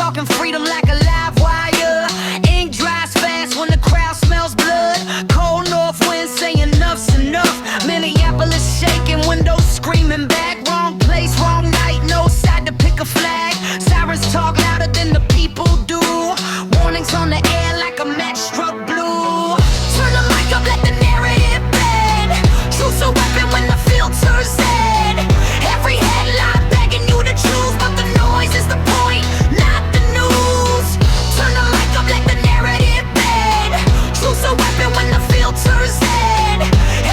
talking freedom like a live wire. Ink dries fast when the crowd smells blood. Cold north wind saying enough's enough. Minneapolis shaking, windows screaming back. Wrong place, wrong night, no side to pick a flag. Sirens talk louder than the people do. Warnings on the air like a match struck blue. Turn the mic up, let the narrative bend. Truth's a weapon when the filter's in. Every headline begging you to choose, but the noise is the point, not the news. Turn the mic up, let the narrative bend. Truth's a weapon when the filter's in.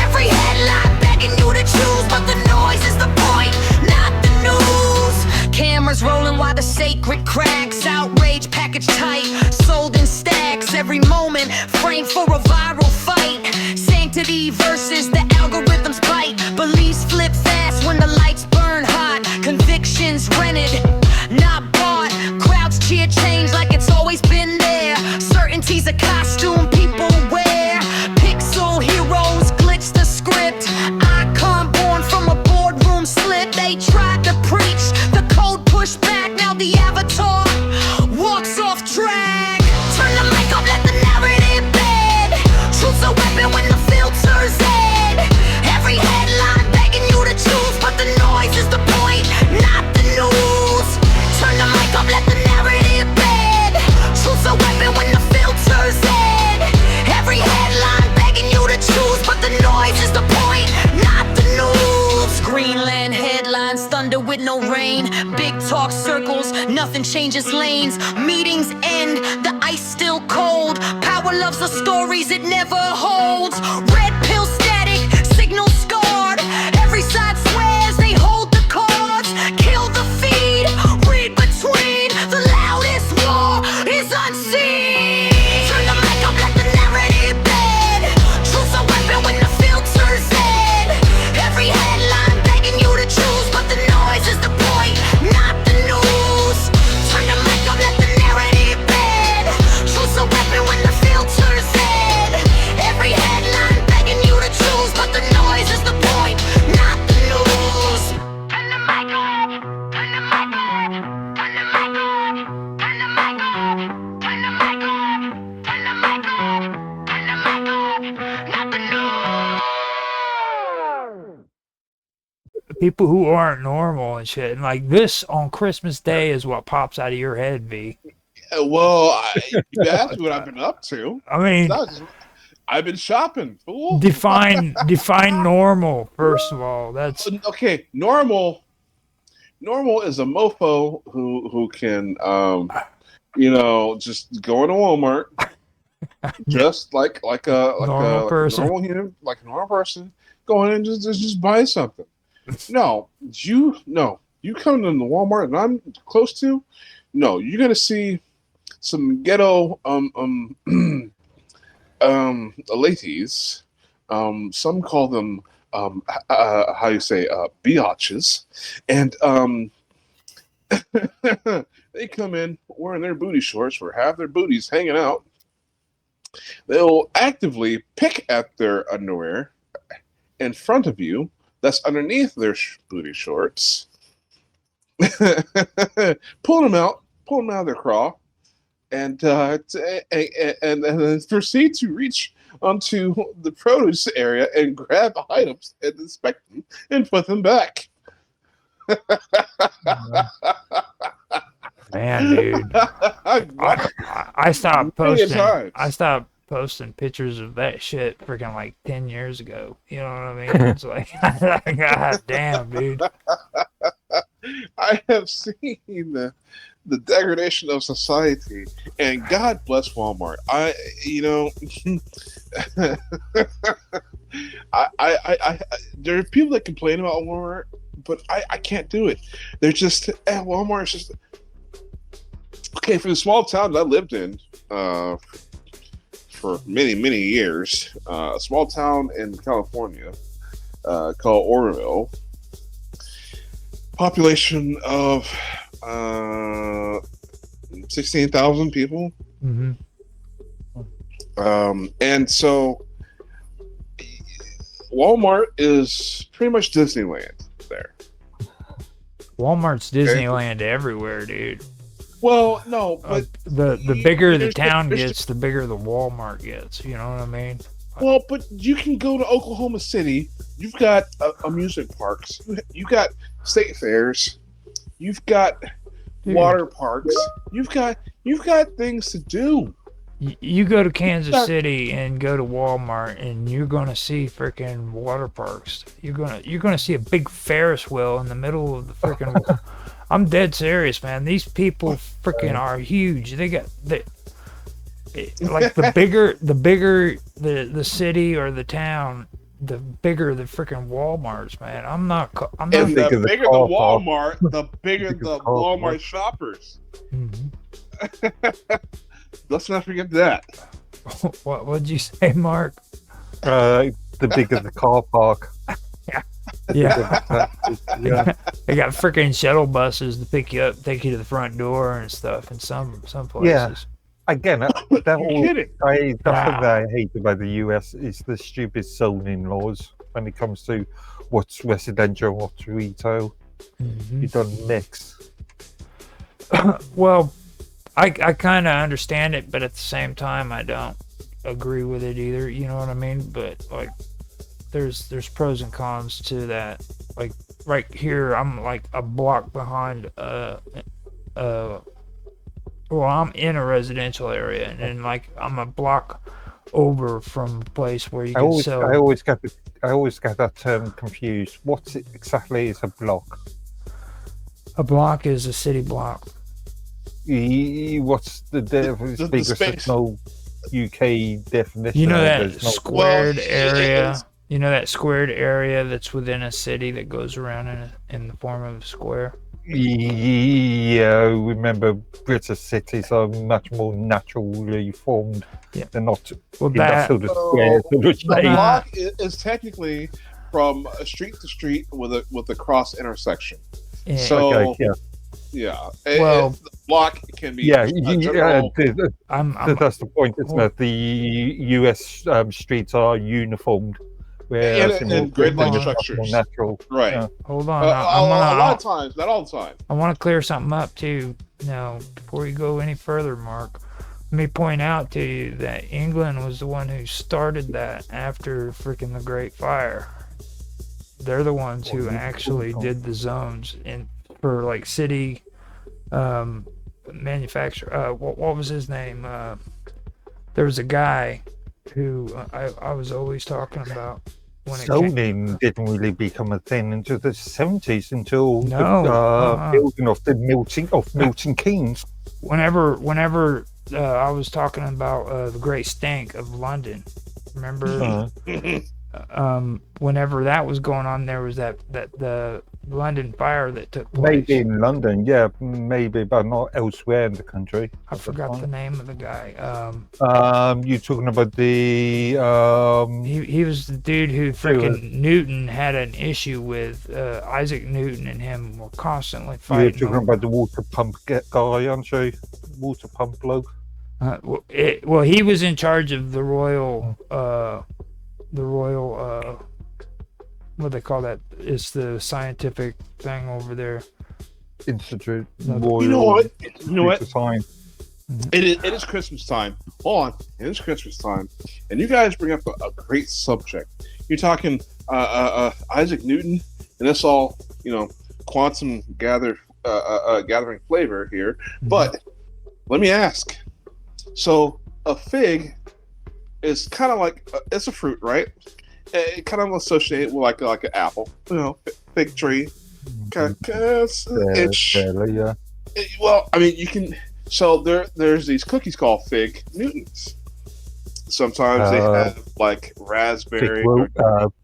Every headline begging you to choose, but the noise is the point, not the news. Cameras rolling while the sacred cracks. Outrage packaged tight, sold in stacks. Every moment framed for a viral fight. Sanctity versus the algorithm's bite. Beliefs flip fast when the lights burn hot. Convictions rented, not bought. Crowds cheer change like it's always been there. Certainty's a costume people wear. Pixel heroes glitch the script. Icon born from a boardroom slip. They tried to preach, the code pushed back. Now the avatar walks off track. Turn the mic up, let the narrative bend. Truth's a weapon when the filter's in. Every headline begging you to choose, but the noise is the point, not the news. Turn the mic up, let the narrative bend. Truth's a weapon when the filter's in. Every headline begging you to choose, but the noise is the point, not the news. Greenland headlines, thunder with no rain. Big talk circles, nothing changes lanes. Meetings end, the ice still cold. Power loves the stories it never holds. Red pill static, signal scarred. Every side swears they hold the cards. Kill the feed, read between. The loudest war is unseen. Turn the mic up, let the narrative bend. Truth's a weapon when the filter's in. Every headline begging you to choose, but the noise is the point, not the news. Turn the mic up, let the narrative bend. Truth's a weapon when the filter's in. Every headline begging you to choose, but the noise is the point, not the news. Turn the mic up, turn the mic up, turn the mic up, turn the mic up, turn the mic up, turn the mic up, turn the mic up, not the news. People who aren't normal and shit. And like this on Christmas Day is what pops out of your head, V. Well, you asked what I've been up to. I mean, I've been shopping, fool. define normal, first of all. That's Okay, normal is a mofo who can just go into Walmart just like a Normal person. like a normal person, go in and just buy something. No, you come in the Walmart and I'm close to, no, you're gonna see some ghetto ladies. Some call them how you say biatches, and they come in wearing their booty shorts or have their booties hanging out. They'll actively pick at their underwear in front of you that's underneath their booty shorts, pulling them out of their craw, and then proceed to reach onto the produce area and grab items and inspect them and put them back. man, dude. I stopped posting. I stopped posting pictures of that shit freaking like 10 years ago. You know what I mean? It's like, god damn, dude. I have seen the degradation of society, and God bless Walmart. There are people that complain about Walmart, but I can't do it. They're just Walmart's just okay for the small towns I lived in for many years. A small town in California called Oroville. Population of 16,000 people. Mm-hmm. And so Walmart is pretty much Disneyland there. Walmart's Disneyland everywhere, dude. Well, no, but the bigger the town gets, the bigger the Walmart gets. You know what I mean? Well, but you can go to Oklahoma City. You've got amusement parks. You've got state fairs. You've got water parks. You've got things to do. You go to Kansas City and go to Walmart, and you're gonna see freaking water parks. You're gonna see a big Ferris wheel in the middle of the freaking. I'm dead serious, man. These people freaking are huge. Like the bigger the city or the town, the bigger the freaking Walmarts, man. I'm not. And the bigger the Walmart, the bigger the Walmart shoppers. Mm-hmm. Let's not forget that. What'd you say, Mark? The bigger the car park. Yeah. They got freaking shuttle buses to pick you up, take you to the front door and stuff in some places. Yeah. Again, that's what I hate about the US is the stupid zoning laws when it comes to what's residential and what's retail. Mm-hmm. You don't mix. Well, I kind of understand it, but at the same time, I don't agree with it either. You know what I mean? But like, there's pros and cons to that. Like right here, I'm like a block behind. Well, I'm in a residential area, and then like I'm a block over from a place where you can sell. I always get that term confused. What's it exactly is a block? A block is a city block. What's the biggest no UK definition? You know that squared area. You know that squared area that's within a city that goes around in the form of a square. Yeah, remember British cities are much more naturally formed. Yeah. They're not well, that, the block is technically from street to street with a cross intersection. Yeah. So okay, yeah. Well, the block can be that's the point. It's that the US streets are uniformed. And grid-like structures. More natural. Right. Yeah. Hold on. A lot of times, not all the time. I want to clear something up, too. Now, before you go any further, Mark, let me point out to you that England was the one who started that after freaking the Great Fire. They're the ones who actually did the zones for, like, city manufacturer. What was his name? There was a guy who I was always talking about. Zoning didn't really become a thing until the 70s, until the building of the Milton Keynes. Whenever I was talking about the Great Stank of London, remember? Whenever that was going on, there was that the London fire that took place. Maybe in London, yeah, maybe, but not elsewhere in the country. I forgot the name of the guy. You're talking about the he was the dude who freaking Newton had an issue with. Isaac Newton and him were constantly fighting. You're talking about the water pump guy, aren't you? Water pump bloke. Well, he was in charge of the Royal. What they call that? It's the scientific thing over there. Institute. You know what? Time. It is Christmas time. Hold on. It is Christmas time. And you guys bring up a great subject. You're talking Isaac Newton, and that's all, quantum gathering flavor here. Mm-hmm. But let me ask. So a fig is kind of like, it's a fruit, right? It kind of associated with like an apple, fig tree. Kind of, yeah. Well, I mean, you can. So there's these cookies called Fig Newtons. Sometimes they have like raspberry.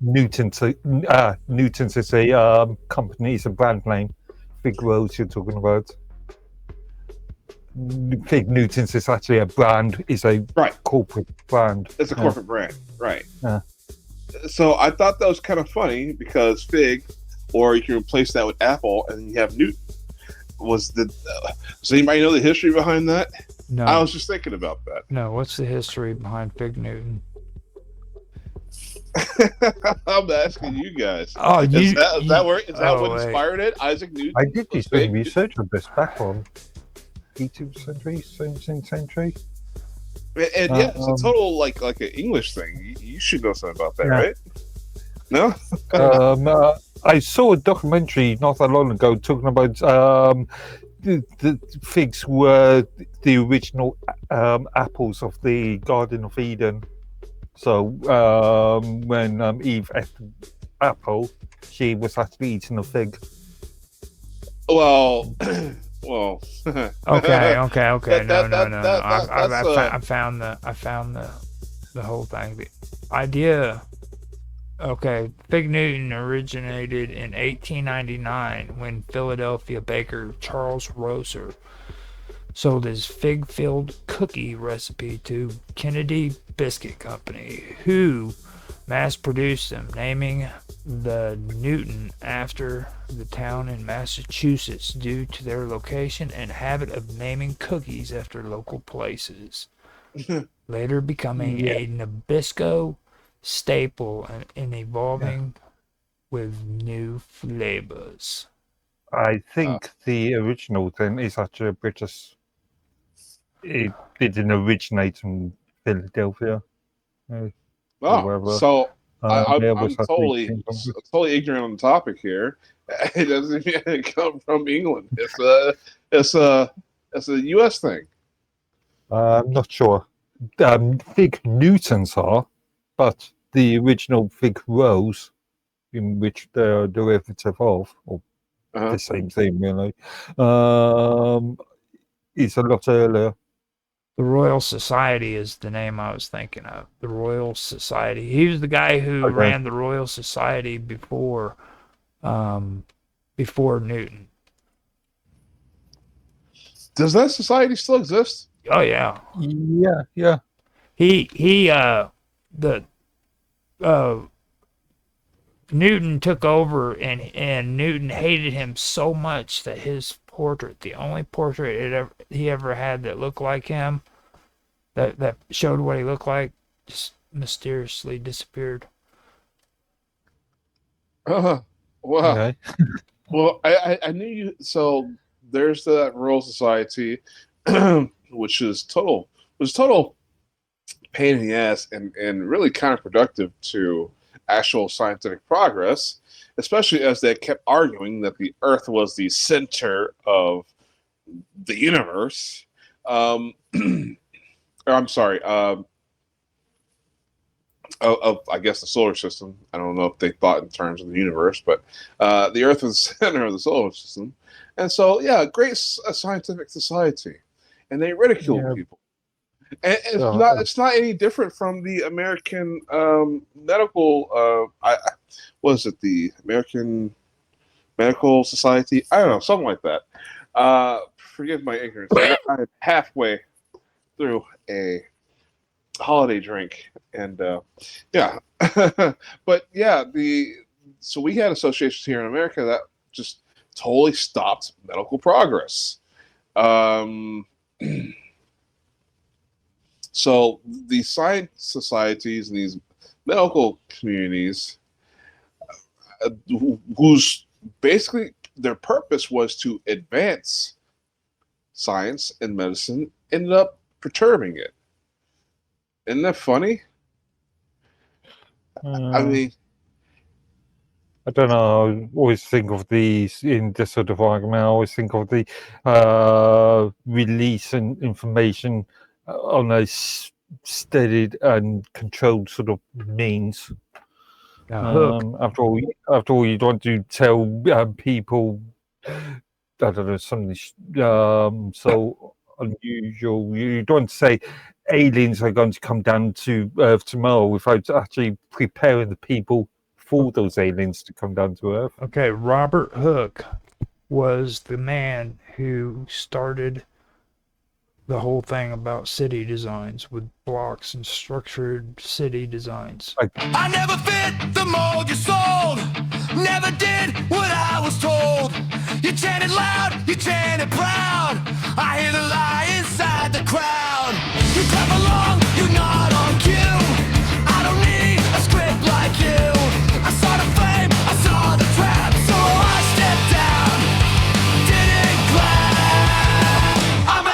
Newtons is a company, it's a brand name. Fig Rose you're talking about. Fig Newtons is actually a brand. It's a corporate brand. It's a corporate brand, right? Yeah. So I thought that was kind of funny because fig, or you can replace that with apple, and you have Newton. Does anybody know the history behind that? No. I was just thinking about that. No, what's the history behind Fig Newton? I'm asking you guys. Oh, is that what inspired it? Isaac Newton? I did do some research on this back on. 18th century, 17th century. And yeah, it's a total like an English thing. You should know something about that, right? No. I saw a documentary not that long ago talking about the figs were the original apples of the Garden of Eden. So when Eve ate the apple, she was actually eating a fig. Well, well. Okay. No. I found the whole thing. The idea. Okay, Fig Newton originated in 1899 when Philadelphia baker Charles Roser sold his fig-filled cookie recipe to Kennedy Biscuit Company, who mass-produced them, naming the Newton after the town in Massachusetts due to their location and habit of naming cookies after local places, later becoming a Nabisco staple and evolving with new flavors. I think the original thing is actually British. It didn't originate in Philadelphia. So I'm totally ignorant on the topic here. It doesn't even come from England. It's a U.S. thing. I'm not sure. Fig Newtons are, but the original Fig Rose, in which they're a derivative of, or the same thing really, is a lot earlier. The Royal Society is the name I was thinking of. The Royal Society. He was the guy who ran the Royal Society before Newton. Does that society still exist? Oh yeah. Yeah. Newton took over and Newton hated him so much that his portrait, the only portrait he ever had that looked like him, that showed what he looked like, just mysteriously disappeared. Wow. Okay. Well, I knew you. So there's that Royal Society, which was total pain in the ass and really counterproductive to actual scientific progress, especially as they kept arguing that the Earth was the center of the universe. I'm sorry, of I guess the solar system. I don't know if they thought in terms of the universe, but the Earth was the center of the solar system. And so, yeah, great scientific society. And they ridiculed people. And it's not any different from the American medical. What is it? The American Medical Society? I don't know, something like that. Forgive my ignorance. I'm halfway through a holiday drink, and yeah, but yeah, so we had associations here in America that just totally stopped medical progress. So these science societies and these medical communities, whose basically their purpose was to advance science and medicine, ended up perturbing it. Isn't that funny? I mean, I don't know. I always think of these in this sort of argument. I always think of the release and information on a steadied and controlled sort of means. After all, you don't want to tell people, I don't know, something so unusual. You don't say aliens are going to come down to Earth tomorrow without actually preparing the people for those aliens to come down to Earth. Okay, Robert Hooke was the man who started the whole thing about city designs with blocks and structured city designs. I never fit the mold you sold, never did what I was told. You chanted loud, you chanted proud, I hear the lie inside the crowd. You clap along, you're not on cue, I don't need a script like you. I saw the flame, I saw the trap, so I stepped down, didn't clap. I'm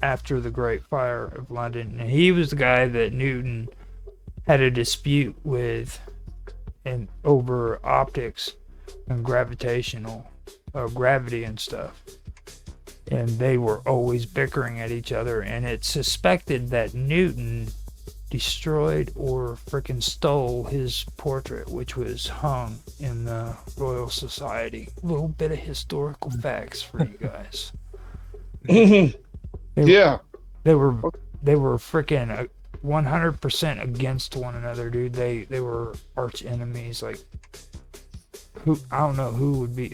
after the Great Fire of London. And he was the guy that Newton had a dispute with and over optics and gravitational gravity and stuff. And they were always bickering at each other, and it's suspected that Newton destroyed or frickin' stole his portrait, which was hung in the Royal Society. A little bit of historical facts for you guys. They were frickin' 100% against one another, dude. They were arch enemies. Like, I don't know who would be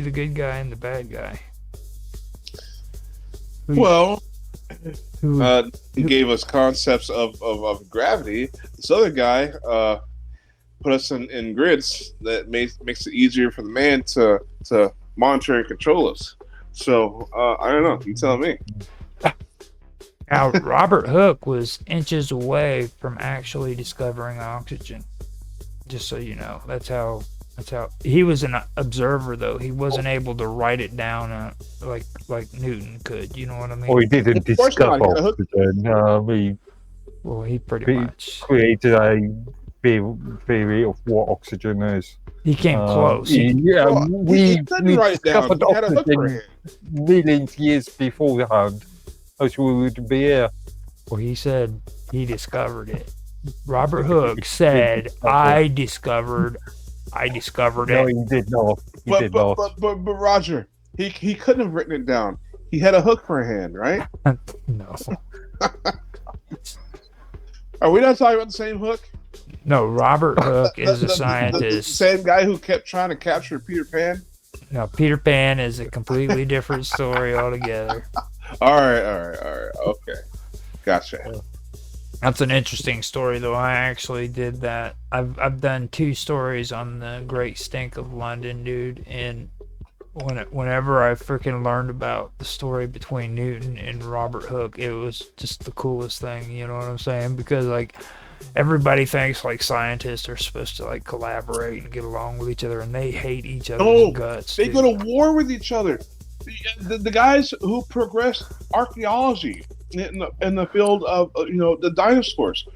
the good guy and the bad guy. He gave us concepts of gravity. This other guy put us in grids that makes it easier for the man to monitor and control us. So I don't know. You tell me. Now, Robert Hooke was inches away from actually discovering oxygen. Just so you know, that's how he was an observer, though. He wasn't able to write it down like Newton could. You know what I mean? Or he didn't discover oxygen. He pretty much created a theory of what oxygen is. He came close. He couldn't write it down. He had a hook for him. Millions years beforehand. Else we would be here. Well, he said he discovered it. Robert Hooke said, I discovered it. No, he did not. But Roger, he couldn't have written it down. He had a hook for a hand, right? No. Are we not talking about the same Hook? No, Robert Hooke is a scientist. The same guy who kept trying to capture Peter Pan? No, Peter Pan is a completely different story altogether. All right. Okay. Gotcha. That's an interesting story, though. I actually did that. I've done 2 stories on the Great Stink of London, dude. And whenever I freaking learned about the story between Newton and Robert Hooke, it was just the coolest thing. You know what I'm saying? Because like everybody thinks like scientists are supposed to like collaborate and get along with each other, and they hate each other's guts. They go to war with each other. The guys who progressed archaeology in the field of the dinosaurs,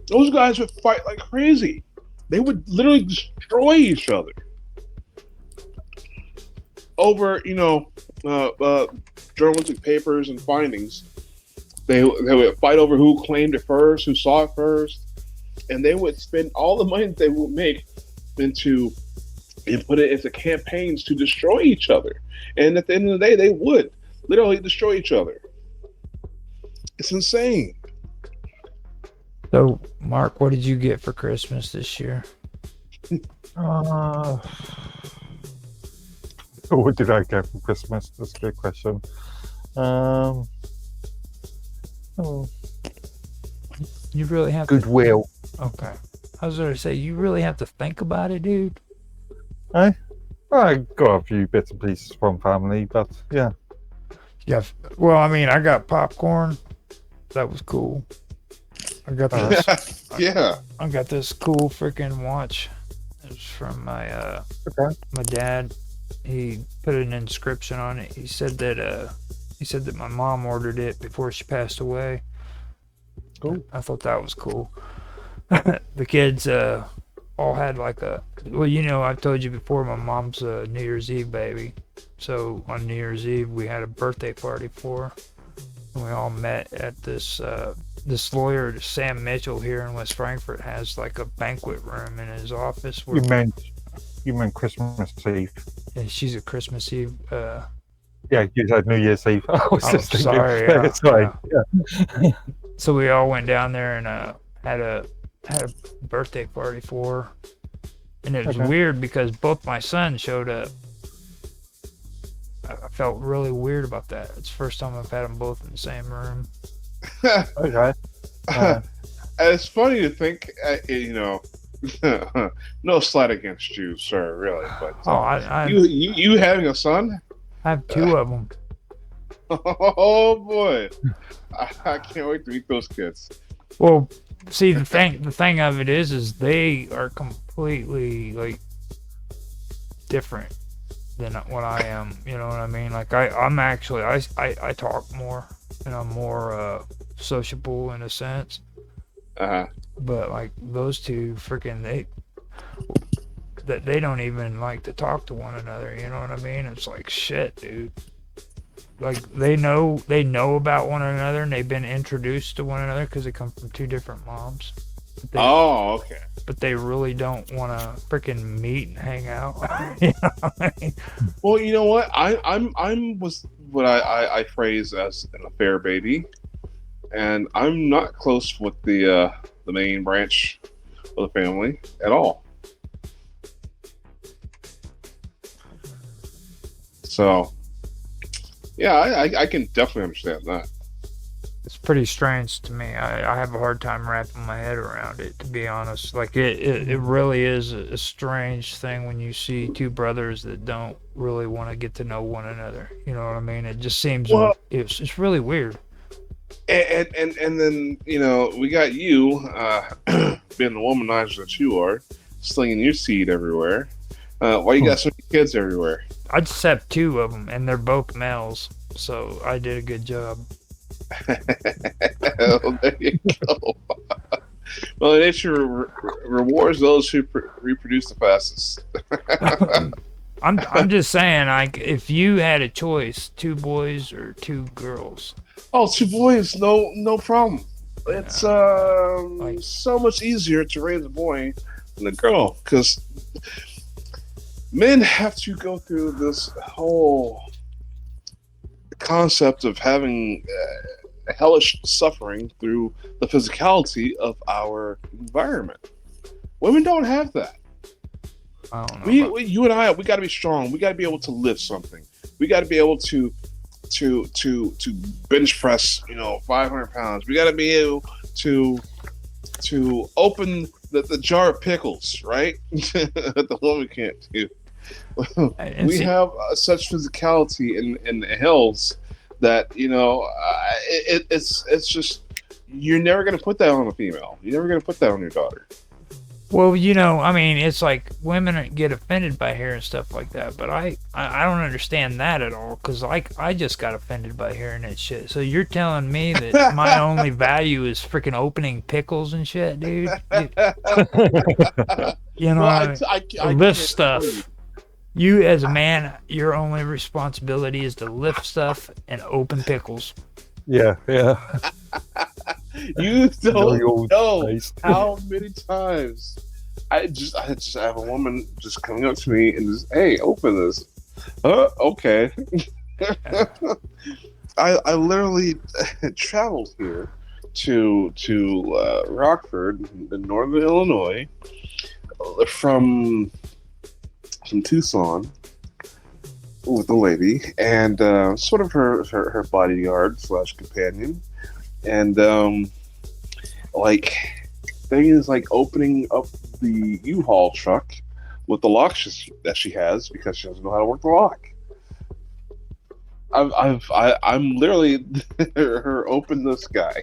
those guys would fight like crazy. They would literally destroy each other over journalistic papers and findings. They would fight over who claimed it first, who saw it first, and they would spend all the money that they would make and put it into campaigns to destroy each other. And at the end of the day, they would literally destroy each other. It's insane. So, Mark, what did you get for Christmas this year? What did I get for Christmas? That's a good question. You really have goodwill. Okay. I was going to say, you really have to think about it, dude. I got a few bits and pieces from family, but yeah. Yeah. Well, I mean, I got popcorn. That was cool. I got this. I got this cool freaking watch. It was from my dad. He put an inscription on it. He said that my mom ordered it before she passed away. Cool. I thought that was cool. The kids all had like I've told you before, my mom's a New Year's Eve baby. So on New Year's Eve, we had a birthday party for her. And we all met at this lawyer, Sam Mitchell, here in West Frankfort, has like a banquet room in his office. Where you meant Christmas Eve. And she's a Christmas Eve. Yeah, you said New Year's Eve. I was just thinking. Sorry. Sorry. Yeah. So we all went down there and had a birthday party for her. And it was weird because both my sons showed up. I felt really weird about that. It's the first time I've had them both in the same room. Okay. It's funny to think, no slight against you, sir, really. But you having a son? I have 2 of them. Oh boy, I can't wait to meet those kids. Well, see, the thing of it is they are completely like different than what I am. You know what I mean? Like I'm actually I talk more. and I'm more sociable in a sense. Uh-huh. But like those two freaking they don't even like to talk to one another, you know what I mean? It's like shit, dude. Like they know about one another and they've been introduced to one another because they come from two different moms. Okay. But they really don't want to freaking meet and hang out. You know what I mean? Well, you know what? I'm was what I phrase as an affair baby, and I'm not close with the main branch of the family at all. So, yeah, I can definitely understand that. It's pretty strange to me. I have a hard time wrapping my head around it, to be honest. Like it really is a strange thing when you see two brothers that don't really want to get to know one another. You know what I mean? It just seems it's really weird. And then we got you being the womanizer that you are, slinging your seed everywhere. Why you got so many kids everywhere? I just have two of them, and they're both males, so I did a good job. Well, there you go. Well, nature rewards those who reproduce the fastest. I'm just saying, like, if you had a choice, 2 boys or 2 girls. Oh, 2 boys, no problem. It's so much easier to raise a boy than a girl because men have to go through this whole concept of having hellish suffering through the physicality of our environment. Women don't have that. I don't know. You and I, we got to be strong. We got to be able to lift something. We got to be able to bench press, 500 pounds. We got to be able to open the jar of pickles, right? That the woman can't do. We have such physicality in the hills that it's just you're never going to put that on a female. You're never going to put that on your daughter. Well, I mean, it's like women get offended by hair and stuff like that, but I don't understand that at all, because I just got offended by hearing that shit. So you're telling me that my only value is freaking opening pickles and shit, dude? Lift stuff. You, as a man, your only responsibility is to lift stuff and open pickles. Yeah. You don't know how many times I just have a woman just coming up to me and just, hey, open this. Okay. I literally traveled here to Rockford in northern Illinois from Tucson with a lady and sort of her bodyguard / companion. And things like opening up the U-Haul truck with the lock that she has because she doesn't know how to work the lock. I'm literally her open this guy.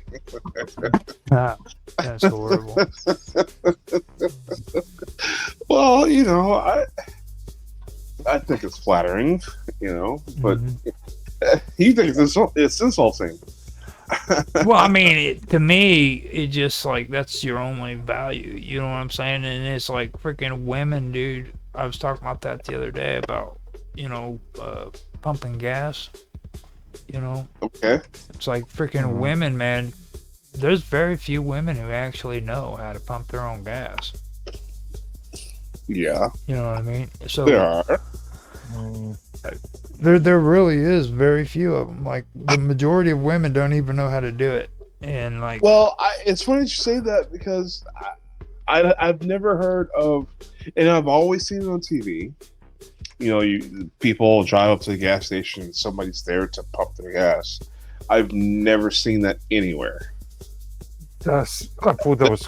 That's horrible. Well, I think it's flattering, but he thinks it's insulting. Well, I mean, to me, it just like that's your only value. You know what I'm saying? And it's like freaking women, dude. I was talking about that the other day about pumping gas. Okay. It's like freaking women, man. There's very few women who actually know how to pump their own gas. Yeah. You know what I mean? So there are. There really is very few of them. Like the majority of women don't even know how to do it. And like, well, it's funny that you say that because I've never heard of, and I've always seen it on TV. People drive up to the gas station and somebody's there to pump their gas. I've never seen that anywhere. I thought that was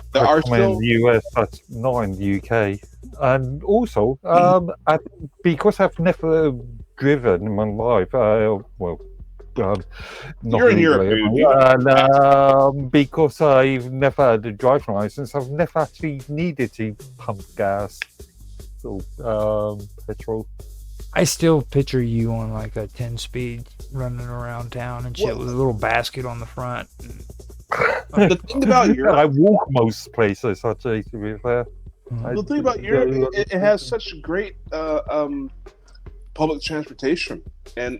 in the US, that's not in the UK. And also, because I've never driven in my life, not you're in Europe, and because I've never had a driving license, I've never actually needed to pump gas or petrol. I still picture you on like a 10-speed running around town and shit with a little basket on the front. The thing about Europe, I walk most places, I'd say, to be fair. the thing about Europe, it has such great public transportation, and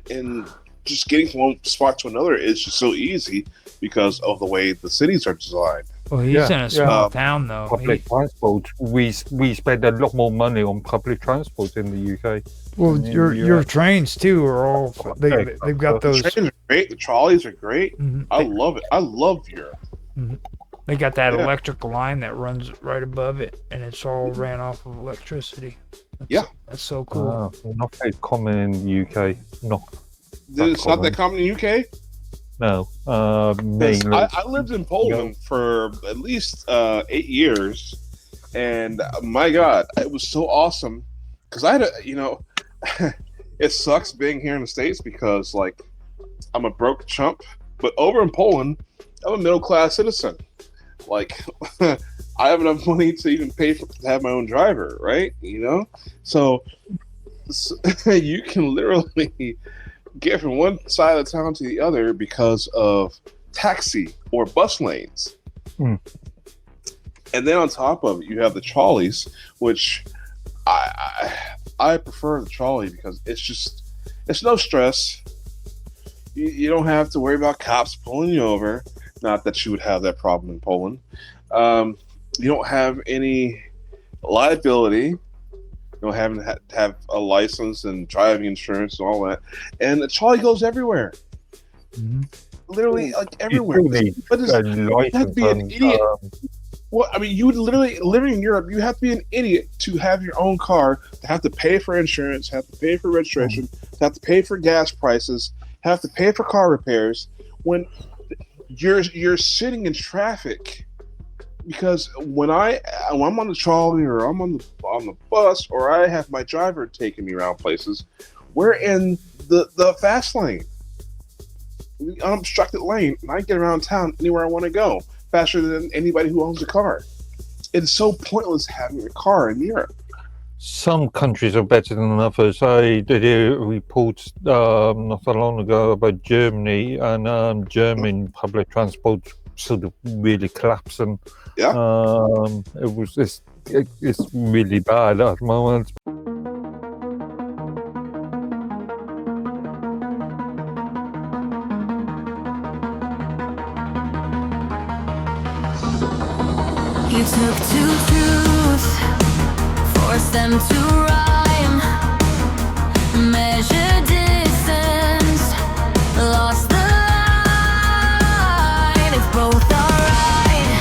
just getting from one spot to another is just so easy because of the way the cities are designed. Well, he's in a small town, though. Public transport. We spend a lot more money on public transport in the UK. Well, your trains too are all they've got those. The trains are great. The trolleys are great. Mhm. I love it. I love Europe. They got that electrical line that runs right above it, and it's all ran off of electricity. That's so cool. Not very common in the UK. It's not that common in the UK. No. I lived in Poland for at least 8 years, and my God, it was so awesome because I had it sucks being here in the States because like I'm a broke chump, but over in Poland, I'm a middle class citizen. Like I have enough money to even pay to have my own driver, right? So you can literally get from one side of the town to the other because of taxi or bus lanes. And then on top of it, you have the trolleys, which I prefer the trolley because it's no stress. You don't have to worry about cops pulling you over. Not that you would have that problem in Poland. You don't have any liability. You know, having to have a license and driving insurance and all that. And the trolley goes everywhere. Literally, like everywhere. But you have to be an idiot. Well, I mean, you would literally, living in Europe, you have to be an idiot to have your own car, to have to pay for insurance, have to pay for registration, to have to pay for gas prices, have to pay for car repairs when you're sitting in traffic. Because when I'm on the trolley or I'm on the bus or I have my driver taking me around places, we're in the fast lane, the unobstructed lane, and I get around town anywhere I want to go faster than anybody who owns a car. It's so pointless having a car in Europe. Some countries are better than others. I did a report not that long ago about Germany, and German public transport sort of really collapsing. It's really bad at the moment. You took two truths, forced them to rhyme, measure distance, lost the line. If both are right,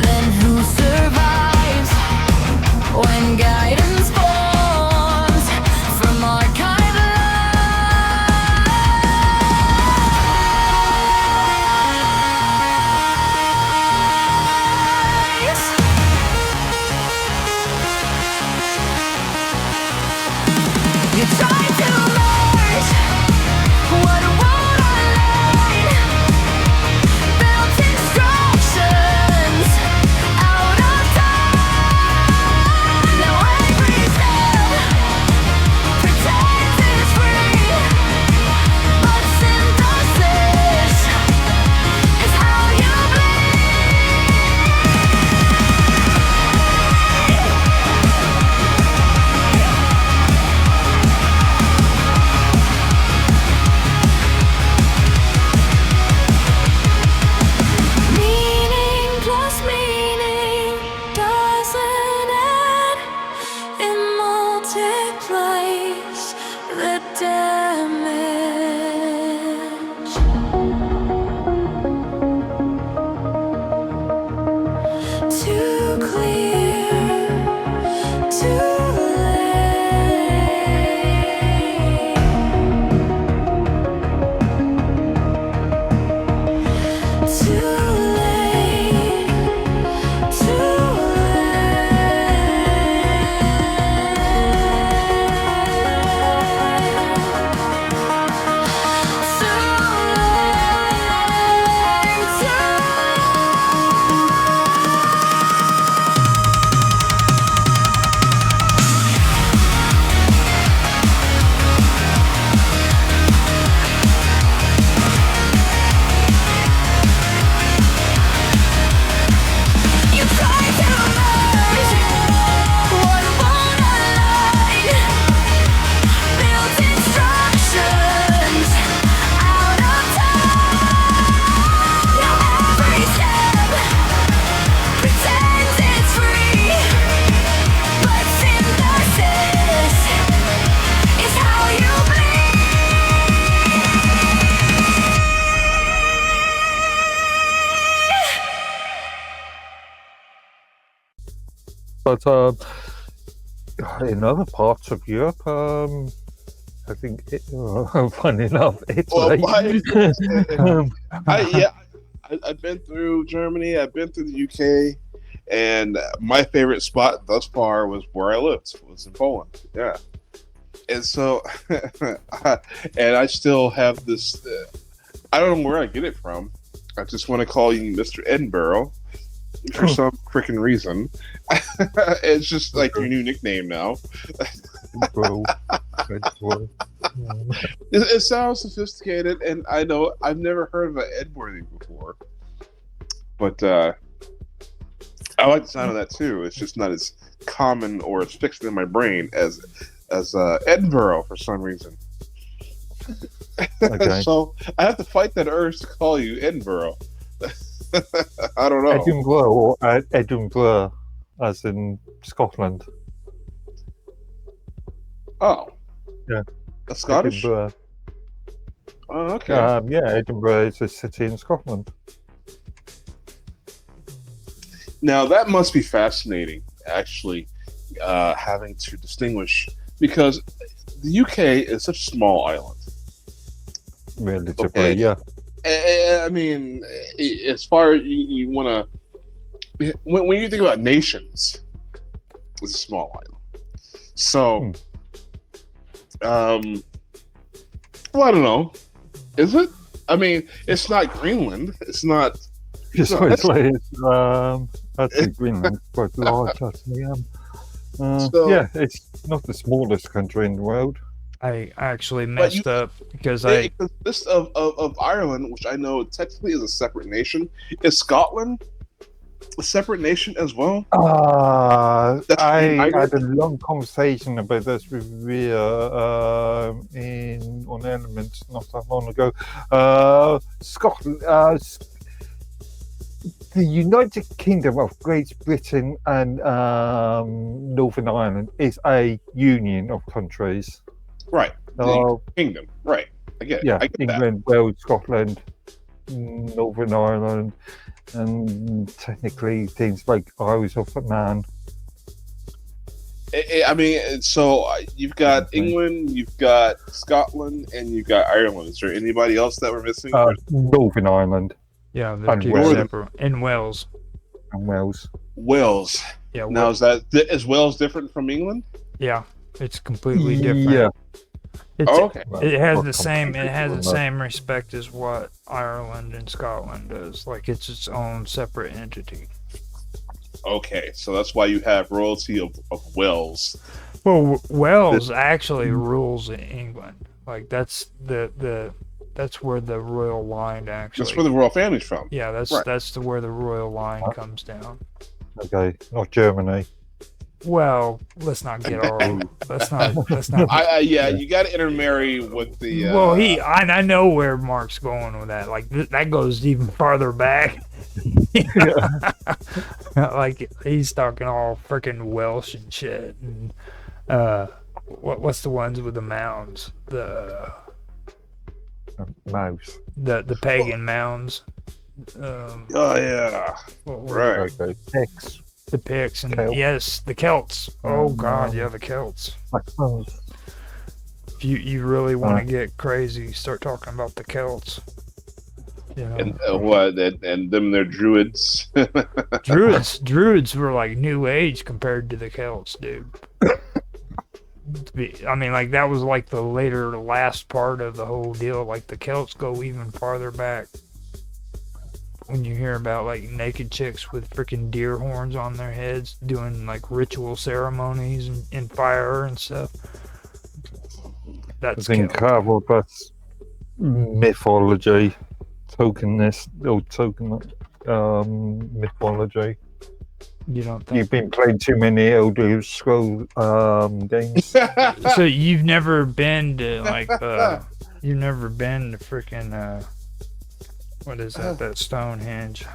then who survives when guidance forms from archive lies? You tried to but in other parts of Europe, I think, funny enough, Italy. I've been through Germany. I've been through the UK, and my favorite spot thus far was where I lived. Was in Poland. Yeah, and so, and I still have this. I don't know where I get it from. I just want to call you Mr. Edinburgh for some freaking reason. It's just like your new nickname now. It sounds sophisticated, and I know I've never heard of an Edworthy before, but I like the sound of that too. It's just not as common or as fixed in my brain as Edinburgh for some reason. Okay. So I have to fight that urge to call you Edinburgh. I don't know. Edinburgh or Edinburgh, as in Scotland. Oh. Yeah. A Scottish? Edinburgh. Oh, okay. Yeah, Edinburgh is a city in Scotland. Now, that must be fascinating, actually, having to distinguish, because the UK is such a small island. Relatively, okay. Yeah. I mean, as far as you want to, when you think about nations, it's a small island. So, well, I don't know. Is it? I mean, it's not Greenland. It's not. It's Greenland, quite large, actually. Yeah, it's not the smallest country in the world. I actually messed up because I list of Ireland, which I know technically is a separate nation. Is Scotland a separate nation as well? I had a long conversation about this with Rhea on Elements not that long ago. Scotland, the United Kingdom of Great Britain and Northern Ireland is a union of countries. Right. The kingdom. Right. I get it. Yeah, I get England, Wales, Scotland, Northern Ireland, and technically things like Isles of Man. I mean, so you've got England, you've got Scotland, and you've got Ireland. Is there anybody else that we're missing? Northern Ireland. Yeah, they're separate. And Wales. And Wales. Wales. Yeah. Now, is Wales different from England? Yeah, it's completely different. Yeah. Okay. It has the same. It has the same respect as what Ireland and Scotland does. Like it's its own separate entity. Okay, so that's why you have royalty of Wales. Well, Wales actually rules in England. Like that's that's where the royal line actually. That's where the royal family's from. Yeah, that's where the royal line comes down. Okay, not Germany. Well, let's not get all. Let's not. Yeah, you got to intermarry with the. Well, I know where Mark's going with that. Like that goes even farther back. Like he's talking all freaking Welsh and shit. And what's the ones with the mounds? The mouse. The pagan mounds. Oh yeah. Right. Okay. Picts. The Picts and Celts. Yes, the Celts. Oh God, yeah, the Celts. If you really want to get crazy, start talking about the Celts. You know? And what? And them, they're druids. Druids were like New Age compared to the Celts, dude. I mean, like that was like the last part of the whole deal. Like the Celts go even farther back. When you hear about like naked chicks with freaking deer horns on their heads doing like ritual ceremonies and fire and stuff. That's that's mythology, token mythology. You don't think you've been playing too many Elder Scrolls games? So you've never been to like you've never been to freaking what is that? That Stonehenge.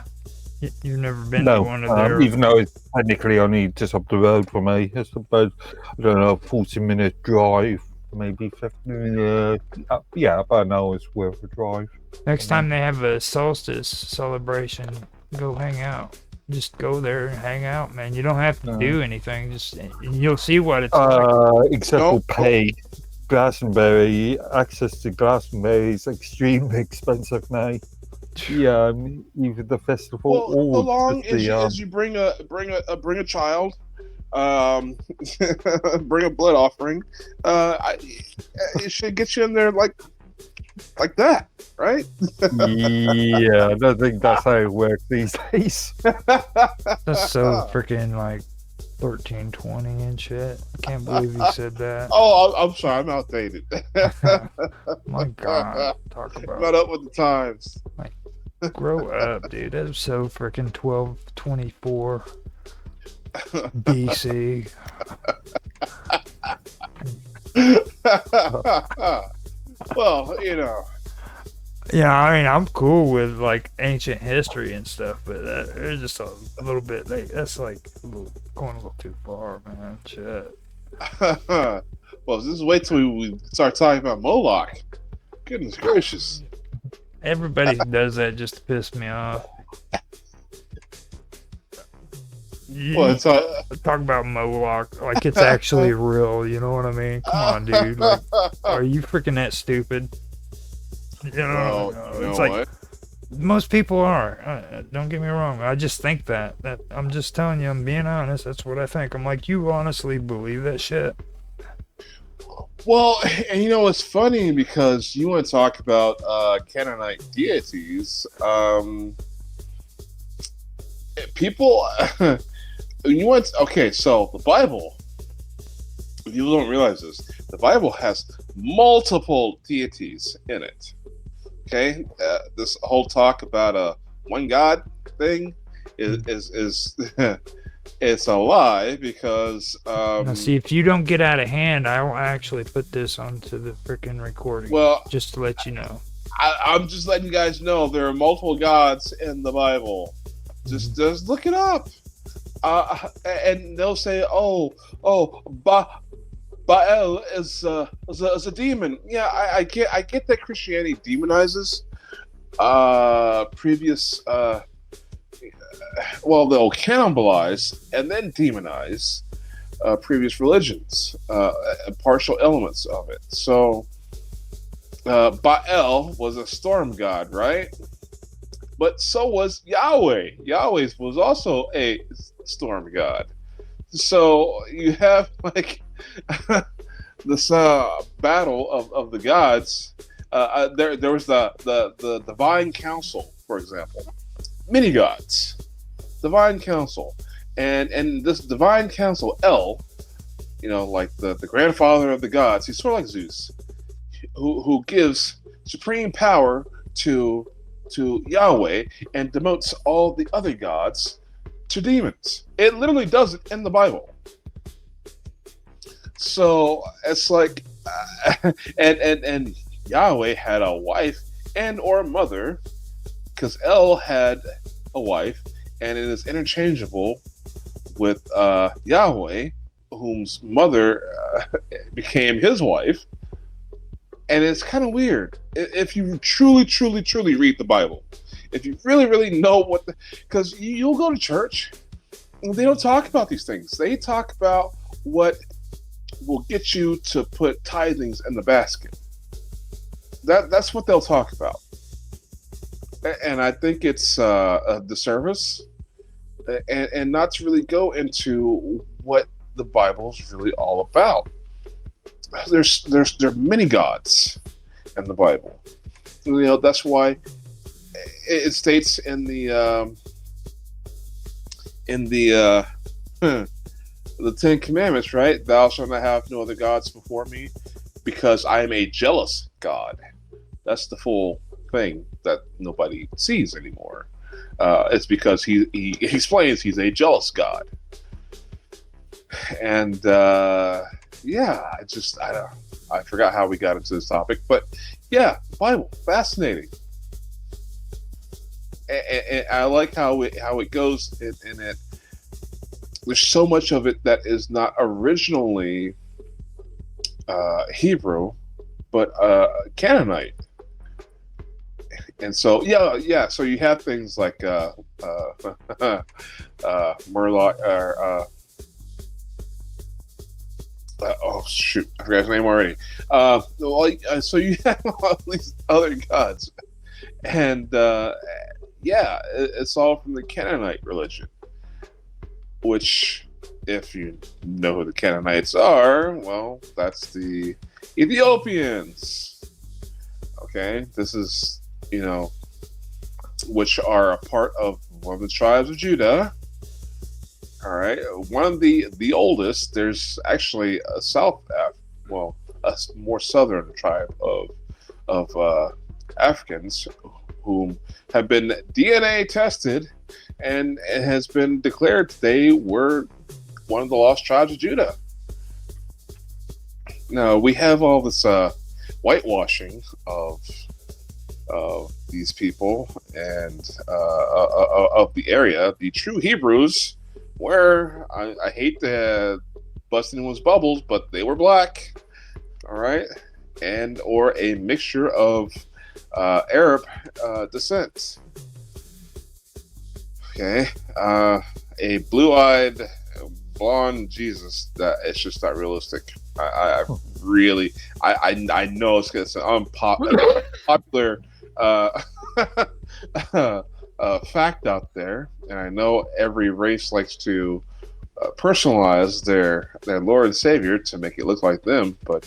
You've never been to one of their... even though it's technically only just up the road from me. It's about, I don't know, 40-minute drive, maybe 50. Yeah, about an hour's worth of drive. Next time they have a solstice celebration, go hang out. just go there and hang out, man. You don't have to do anything. Just you'll see what it's like. Except for pay. Glastonbury, access to Glastonbury is extremely expensive now. Yeah, either the festival or so long the, as you bring a child, bring a blood offering, it should get you in there like that, right? Yeah, I don't think that's how it works these days. That's so freaking like 1320 and shit. I can't believe you said that. Oh, I'm sorry, I'm outdated. My God, talk about not up with the times. Like, grow up, dude. That was so freaking 1224 BC. Well, you know. Yeah, I mean, I'm cool with like ancient history and stuff, but there's just a little bit. That's like going a little too far, man. Shit. Well, just wait till we start talking about Moloch. Goodness gracious. Everybody does that just to piss me off. Well, talk about Moloch like it's actually real. You know what I mean? Come on, dude. Like, are you freaking that stupid? You know, it's like what? Most people are. Don't get me wrong. I just think that I'm just telling you. I'm being honest. That's what I think. I'm like, you honestly believe that shit? Well, and you know, it's funny because you want to talk about Canaanite deities. People, you want okay. So the Bible. People don't realize this. The Bible has multiple deities in it. Okay, this whole talk about a one God thing is it's a lie because now see, if you don't get out of hand, I will actually put this onto the freaking recording. Well, just to let you know, I'm just letting you guys know there are multiple gods in the Bible. Just look it up, and they'll say, Baal is a demon. Yeah, I get that Christianity demonizes previous. They'll cannibalize and then demonize previous religions, partial elements of it. So Baal was a storm god, right? But so was Yahweh. Yahweh was also a storm god. So you have like this battle of the gods. There was the divine council, for example, many gods, divine council, and this divine council, El, you know, like the grandfather of the gods. He's sort of like Zeus, who gives supreme power to Yahweh and demotes all the other gods to demons. It literally does it in the Bible. So it's like, and Yahweh had a wife and or mother, because El had a wife, and it is interchangeable with Yahweh, whose mother became his wife. And it's kind of weird if you truly read the Bible. If you really know because you'll go to church and they don't talk about these things. They talk about what will get you to put tithings in the basket. That's what they'll talk about. And I think it's a disservice and not to really go into what the Bible's really all about. There are many gods in the Bible. You know, that's why it states in the Ten Commandments, right? Thou shalt not have no other gods before me, because I am a jealous God. That's the full thing that nobody sees anymore. It's because he explains he's a jealous God. And I forgot how we got into this topic, but yeah, Bible, fascinating. And I like how it goes in it. There's so much of it that is not originally Hebrew, but Canaanite. And so so you have things like Murloc or oh shoot, I forgot his name already. So you have all these other gods, and it's all from the Canaanite religion. Which, if you know who the Canaanites are, well, that's the Ethiopians. Okay, this is which are a part of one of the tribes of Judah. All right, one of the oldest. There's actually a a more southern tribe of Africans whom have been DNA tested, and it has been declared they were one of the lost tribes of Judah. Now we have all this whitewashing of these people and of the area. The true Hebrews, where I hate to bust anyone's bubbles, but they were black, all right, and or a mixture of Arab descent. Okay, a blue-eyed blonde Jesus, that it's just not realistic. I really know it's gonna sound unpopular fact out there, and I know every race likes to personalize their Lord and Savior to make it look like them, but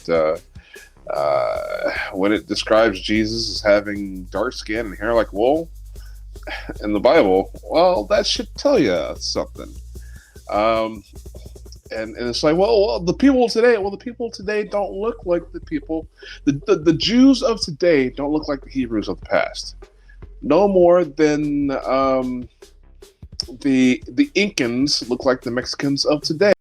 when it describes Jesus as having dark skin and hair like wool in the Bible, well, that should tell you something. And it's like, well, the people today don't look like the people. The Jews of today don't look like the Hebrews of the past. No more than the Incans look like the Mexicans of today.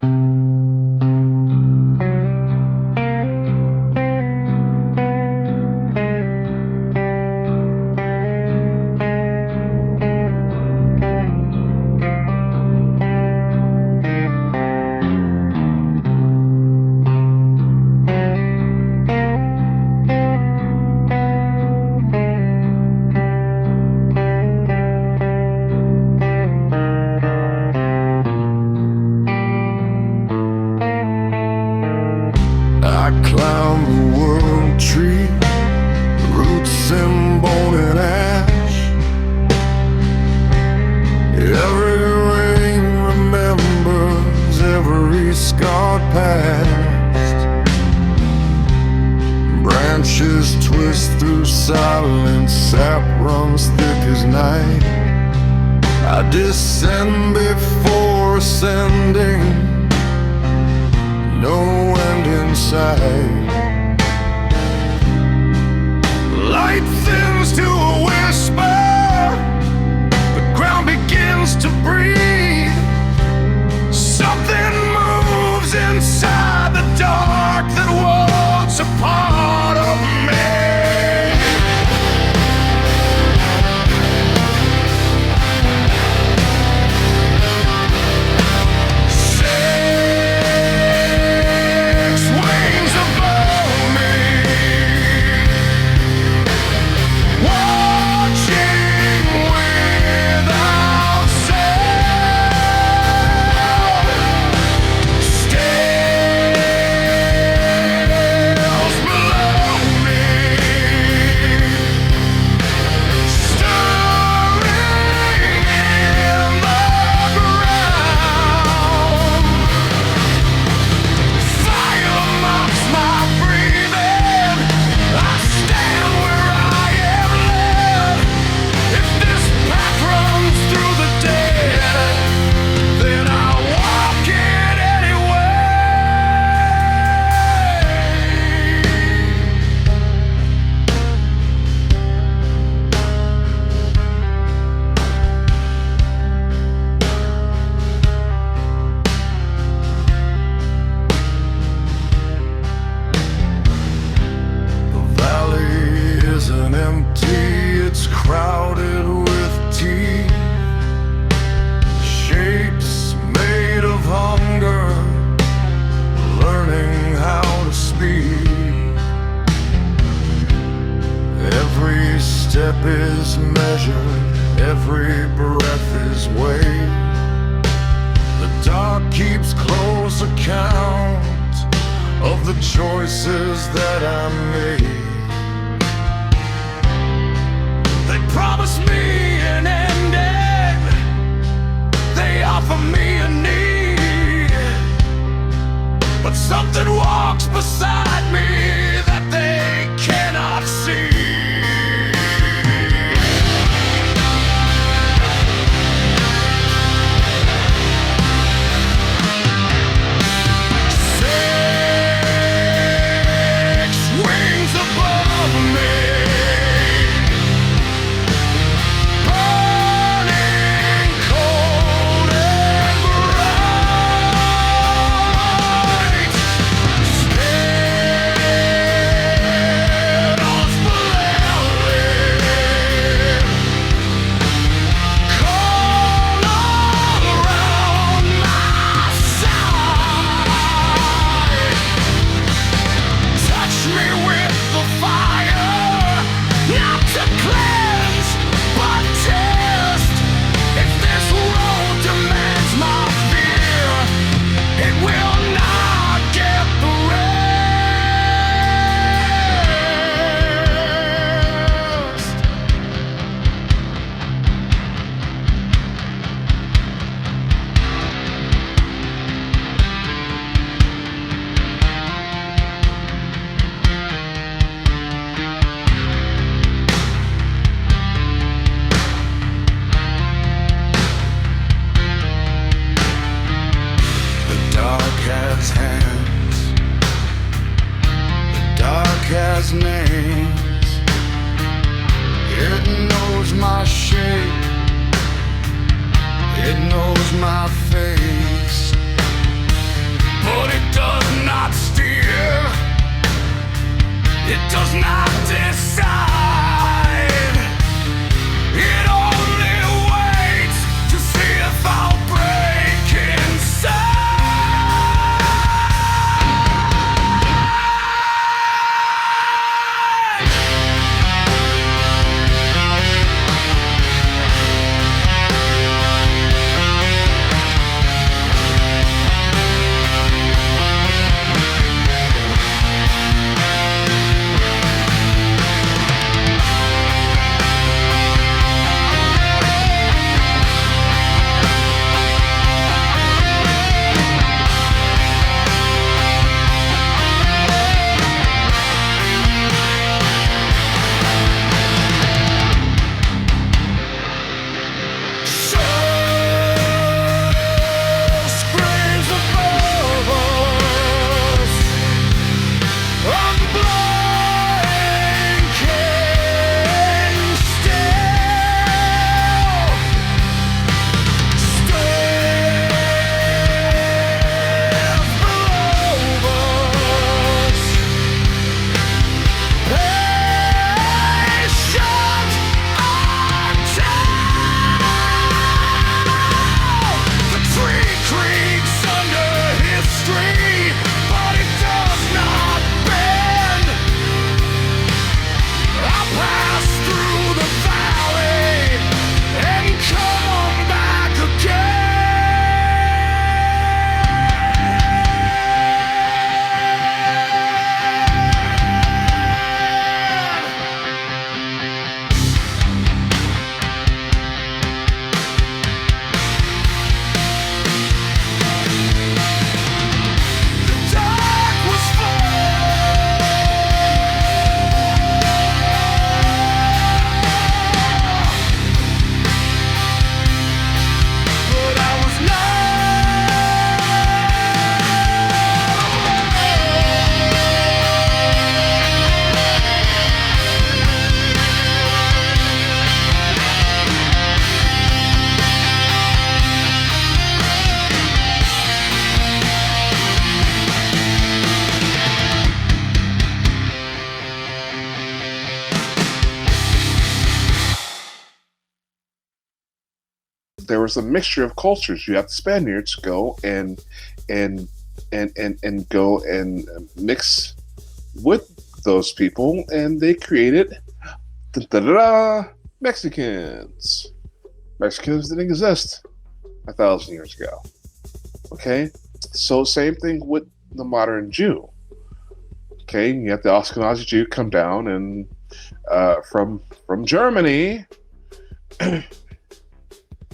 Say measured, every breath is weighed. The dark keeps close account of the choices that I made. They promise me an ending, they offer me a need, but something walks beside me that they cannot see. Names. It knows my shape, it knows my face, but it does not steer, it does not decide. It only waits to see if I'll break inside. there was a mixture of cultures. You have the Spaniards go and go and mix with those people, and they created Mexicans. Mexicans didn't exist 1,000 years ago. Okay, so same thing with the modern Jew. Okay, you have the Ashkenazi Jew come down and from Germany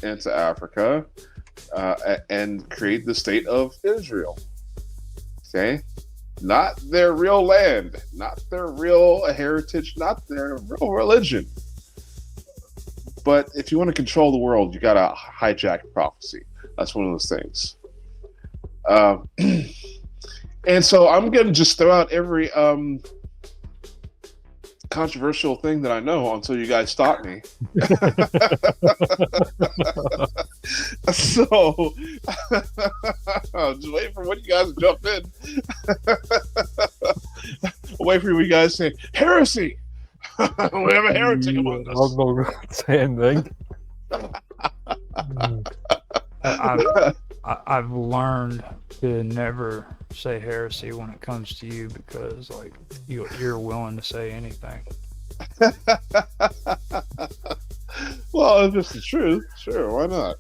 into Africa and create the state of Israel. Okay, not their real land, not their real heritage, not their real religion. But if you want to control the world, you gotta hijack prophecy. That's one of those things. And so I'm gonna just throw out every controversial thing that I know until you guys stop me. So just wait for when you guys jump in. Wait for you guys to say heresy. We have a heretic among us. I'm not going to say anything. I've learned to never say heresy when it comes to you because, like, you're willing to say anything. Well, if it's the truth, sure, why not?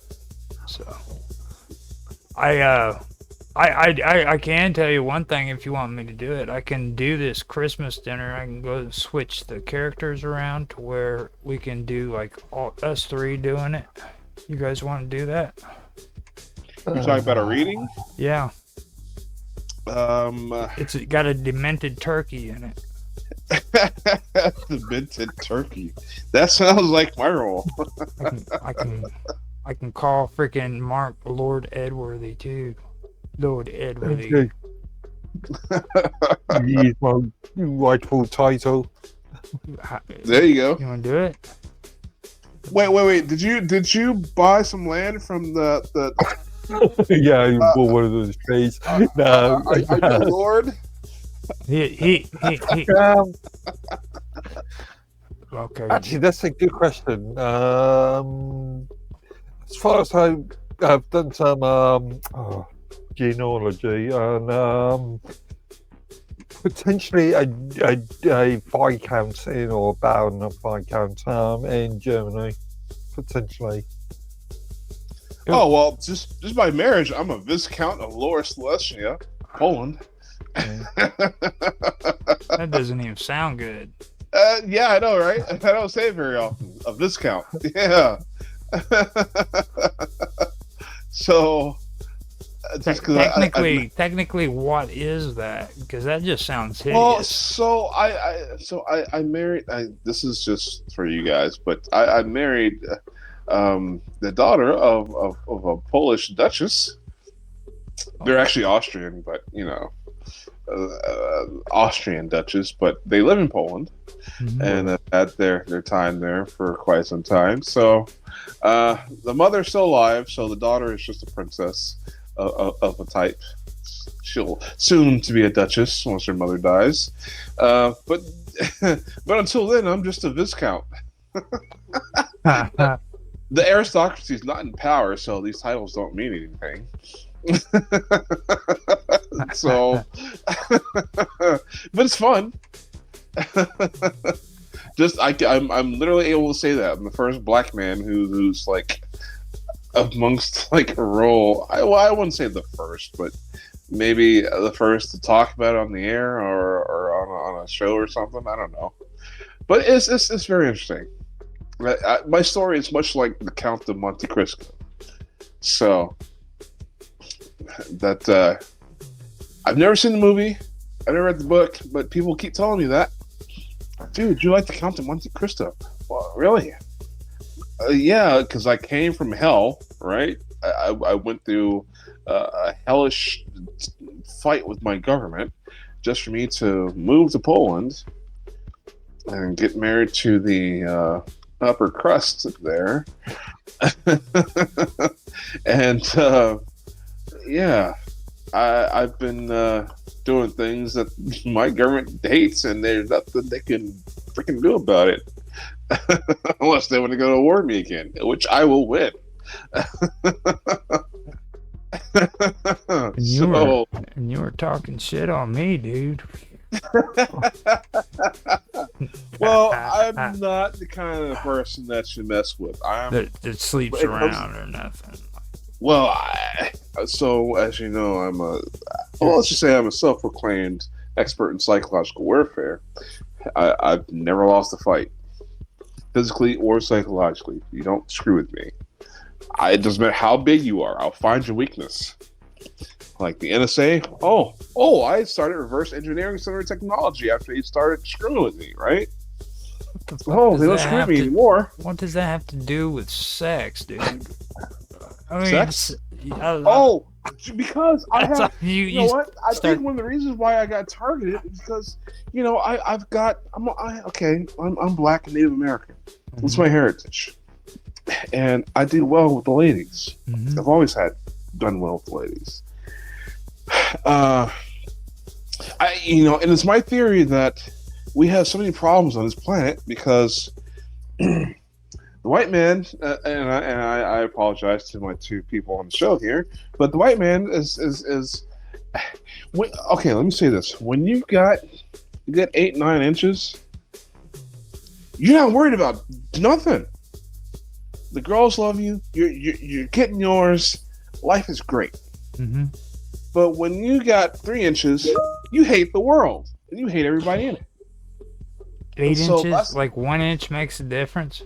So, I can tell you one thing if you want me to do it. I can do this Christmas dinner. I can go switch the characters around to where we can do like all us three doing it. You guys want to do that? You're talking about a reading? Yeah. It's got a demented turkey in it. Demented turkey. That sounds like my role. I can call freaking Mark Lord Edworthy too. Lord Edworthy. Use my rightful title. There you go. You want to do it? Wait. Did you buy some land from the Yeah, you bought one of those trees. No, are you Lord? He. Okay. Actually, that's a good question. As far as I've done some genealogy and potentially a Viscount in or Baron of Viscount in Germany, potentially. Oh well, just by marriage, I'm a Viscount of Lower Silesia, Poland. That doesn't even sound good. Yeah, I know, right? I don't say it very often. A Viscount, yeah. So, just technically, what is that? Because that just sounds hideous. Well, so I married. This is just for you guys, but I married the daughter of a Polish duchess. They're actually Austrian, but you know, Austrian duchess, but they live in Poland, and have had their time there for quite some time. So the mother's still alive, so the daughter is just a princess of a type. She'll soon to be a duchess once her mother dies, but until then, I'm just a viscount. The aristocracy is not in power, so these titles don't mean anything. So, but it's fun. I'm literally able to say that I'm the first black man who's like amongst like a role. I wouldn't say the first, but maybe the first to talk about it on the air or on a show or something. I don't know, but it's very interesting. My story is much like the Count of Monte Cristo. So that I've never seen the movie, I never read the book, but people keep telling me that. Dude, you like the Count of Monte Cristo? Well, really? Yeah, because I came from hell, right? I went through a hellish fight with my government just for me to move to Poland and get married to the upper crust there. And yeah, I've been doing things that my government hates, and there's nothing they can freaking do about it. Unless they want to go to war with me again, which I will win. And you were talking shit on me, dude. Well, I'm not the kind of person that you mess with. That sleeps around or nothing. Well, so as you know, let's just say I'm a self-proclaimed expert in psychological warfare. I've never lost a fight, physically or psychologically. You don't screw with me. It doesn't matter how big you are. I'll find your weakness. Like the NSA. I started reverse engineering some of their technology after they started screwing with me, right? They don't screw with me anymore. What does that have to do with sex, dude? I mean, Sex? Because I have. You know what? I think one of the reasons why I got targeted is because I'm Black and Native American. Mm-hmm. It's my heritage, and I do well with the ladies. Mm-hmm. I've always done well with the ladies. And it's my theory that we have so many problems on this planet because the white man, and I apologize to my two people on the show here, but the white man is okay. Let me say this: when you got 8-9 inches, you're not worried about nothing. The girls love you. You're getting yours. Life is great. Mm-hmm. But when you got 3 inches, you hate the world and you hate everybody in it. 8 inches? Like 1 inch makes a difference?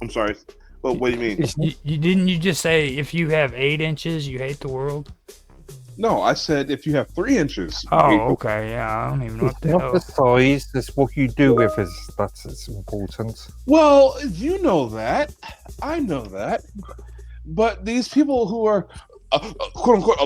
I'm sorry. But what do you mean? Didn't you just say if you have 8 inches, you hate the world? No, I said if you have 3 inches. Okay. Yeah, I don't even know what the hell. Not the size, it's what you do with it. That's important. Well, you know that. I know that. But these people who are quote unquote